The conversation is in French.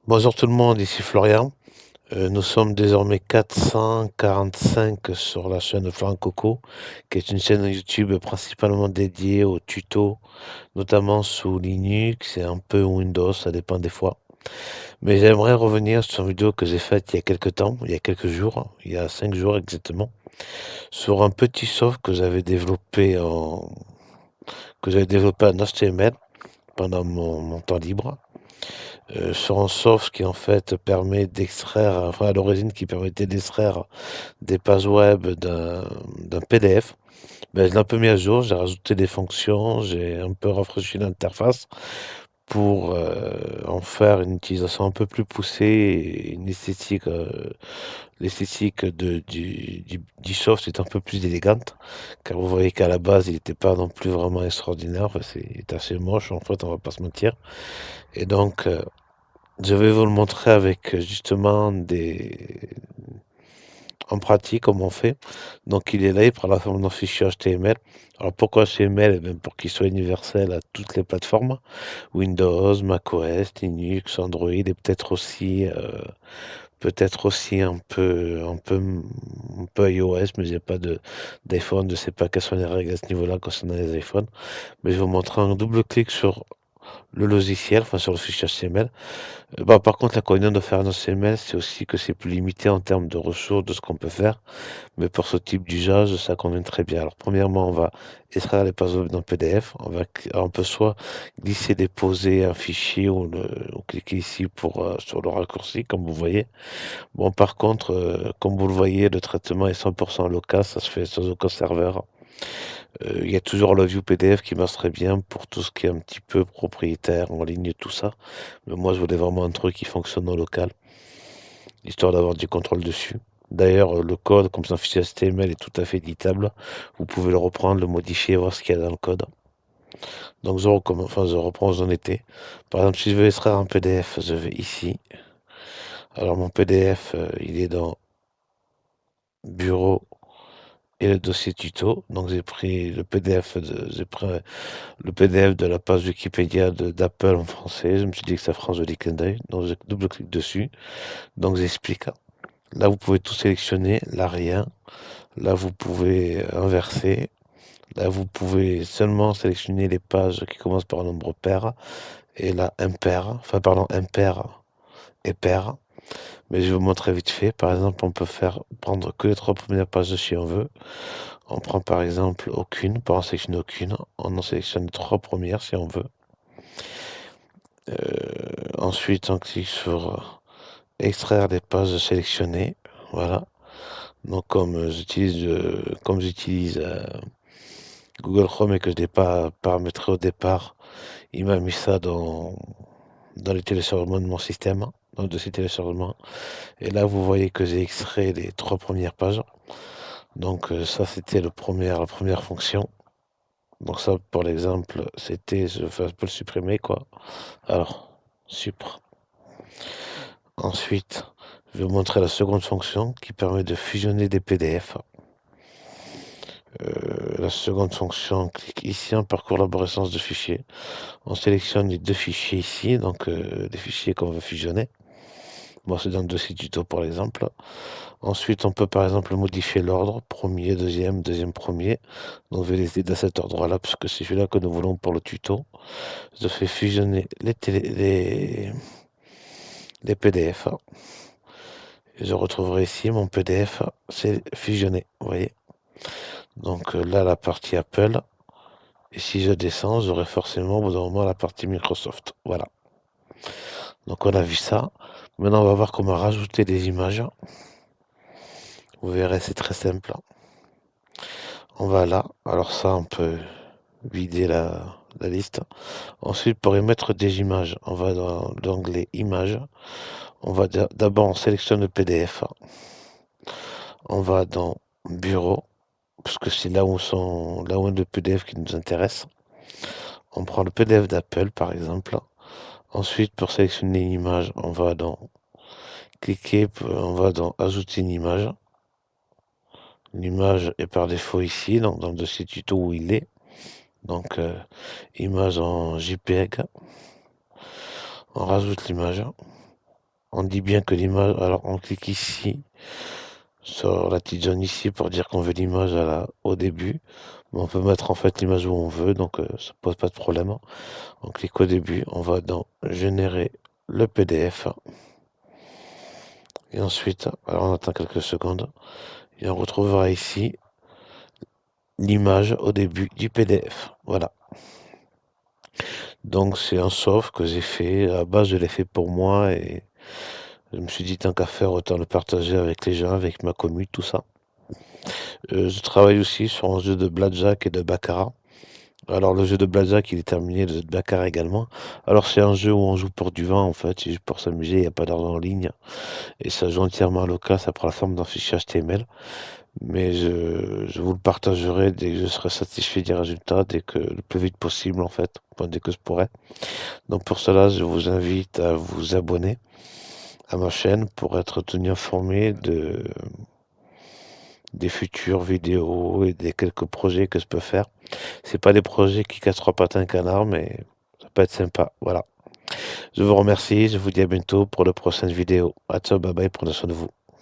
Bonjour tout le monde, ici Florian. Nous sommes désormais 445 sur la chaîne Florian Coco, qui est une chaîne YouTube principalement dédiée aux tutos, notamment sous Linux et un peu Windows, ça dépend des fois. Mais j'aimerais revenir sur une vidéo que j'ai faite il y a quelques temps, il y a quelques jours, il y a 5 jours exactement, sur un petit soft que j'avais développé en HTML pendant mon temps libre. Sur un soft qui en fait permet d'extraire, enfin à l'origine qui permettait d'extraire des pages web d'un PDF. Ben, je l'ai un peu mis à jour, j'ai rajouté des fonctions, j'ai un peu rafraîchi l'interface pour en faire une utilisation un peu plus poussée et une esthétique, l'esthétique du soft est un peu plus élégante, car vous voyez qu'à la base il n'était pas non plus vraiment extraordinaire, enfin, c'est assez moche en fait, on va pas se mentir. Et donc je vais vous le montrer avec justement en pratique comment on fait. Donc il est là, il prend la forme d'un fichier HTML. Alors pourquoi HTML? Eh bien, pour qu'il soit universel à toutes les plateformes, Windows, macOS, Linux, Android et peut-être aussi un peu iOS, mais j'ai pas d'iPhone, je sais pas quelles sont les règles à ce niveau-là concernant les iPhones. Mais je vais vous montrer un double clic sur le logiciel, enfin sur le fichier HTML. Bah, par contre, l'inconvénient de faire un HTML, c'est aussi que c'est plus limité en termes de ressources, de ce qu'on peut faire. Mais pour ce type d'usage, ça convient très bien. Alors, premièrement, on va extraire les pages web dans PDF. On peut soit glisser, déposer un fichier ou cliquer ici sur le raccourci, comme vous voyez. Bon, par contre, comme vous le voyez, le traitement est 100% local, ça se fait sans aucun serveur. Il y a toujours le view PDF qui marche très bien pour tout ce qui est un petit peu propriétaire, en ligne, tout ça. Mais moi, je voulais vraiment un truc qui fonctionne en local, histoire d'avoir du contrôle dessus. D'ailleurs, le code, comme c'est un fichier HTML, est tout à fait éditable. Vous pouvez le reprendre, le modifier, voir ce qu'il y a dans le code. Donc, je reprends où j'en étais. Par exemple, si je veux extraire un PDF, je vais ici. Alors, mon PDF, il est dans Bureau et le dossier tuto. Donc, j'ai pris le PDF de la page Wikipédia d'Apple en français. Je me suis dit que ça fera un joli clin d'œil. Donc, je double-clique dessus. Donc, j'explique. Là, vous pouvez tout sélectionner. Là, rien. Là, vous pouvez inverser. Là, vous pouvez seulement sélectionner les pages qui commencent par un nombre pair. Et là, impair. Enfin, pardon, impair et pair. Mais je vais vous montrer vite fait. Par exemple, on peut prendre que les 3 premières pages si on veut. On prend par exemple aucune, pas en sélectionner aucune. On en sélectionne les 3 premières si on veut. Ensuite, on clique sur extraire des pages sélectionnées. Voilà. Donc, comme j'utilise Google Chrome et que je n'ai pas paramétré au départ, il m'a mis ça dans les téléchargements de mon système, dans le dossier téléchargement. Et là, vous voyez que j'ai extrait les 3 premières pages. Donc, ça, c'était la première fonction. Donc ça, pour l'exemple, je peux le supprimer, quoi. Alors, supr. Ensuite, je vais vous montrer la seconde fonction qui permet de fusionner des PDF. La seconde fonction, on clique ici, on parcourt l'arborescence de fichiers. On sélectionne les 2 fichiers ici, donc les fichiers qu'on veut fusionner. Moi, c'est dans le dossier tuto, par exemple. Ensuite, on peut, par exemple, modifier l'ordre, premier, deuxième, premier. Donc, je vais les aider dans cet ordre-là, parce que c'est celui-là que nous voulons pour le tuto. Je fais fusionner les PDF. Et je retrouverai ici mon PDF, c'est fusionné, vous voyez. Donc là, la partie Apple. Et si je descends, j'aurai forcément au bout d'un moment la partie Microsoft. Voilà. Donc on a vu ça. Maintenant, on va voir comment rajouter des images. Vous verrez, c'est très simple. On va là. Alors ça, on peut vider la liste. Ensuite, pour y mettre des images, on va dans l'onglet Images. On va d'abord, on sélectionne le PDF. On va dans Bureau, parce que c'est là où est le PDF qui nous intéresse. On prend le PDF d'Apple, par exemple. Ensuite, pour sélectionner une image, on va dans Ajouter une image. L'image est par défaut ici, donc dans le dossier tuto où il est. Donc, image en JPEG. On rajoute l'image. On dit bien que l'image, alors on clique ici sur la petite zone ici pour dire qu'on veut l'image au début. On peut mettre en fait l'image où on veut, donc ça pose pas de problème. On clique au début, on va dans générer le PDF. Et ensuite, alors on attend quelques secondes, et on retrouvera ici l'image au début du PDF. Voilà. Donc c'est un soft que j'ai fait, à la base je l'ai fait pour moi, et je me suis dit tant qu'à faire, autant le partager avec les gens, avec ma commune, tout ça. Je travaille aussi sur un jeu de blackjack et de baccarat. Alors le jeu de blackjack il est terminé, le jeu de baccarat également. Alors c'est un jeu où on joue pour du vin en fait, c'est juste pour s'amuser, il n'y a pas d'argent en ligne. Et ça joue entièrement local, ça prend la forme d'un fichier HTML. Mais je vous le partagerai dès que je serai satisfait des résultats, dès que le plus vite possible en fait, enfin, dès que je pourrai. Donc pour cela, je vous invite à vous abonner à ma chaîne pour être tenu informé des futures vidéos et des quelques projets que je peux faire. C'est pas des projets qui cassent trois pattes à un canard, mais ça peut être sympa. Voilà. Je vous remercie, je vous dis à bientôt pour la prochaine vidéo. À ciao, bye bye, prenez soin de vous.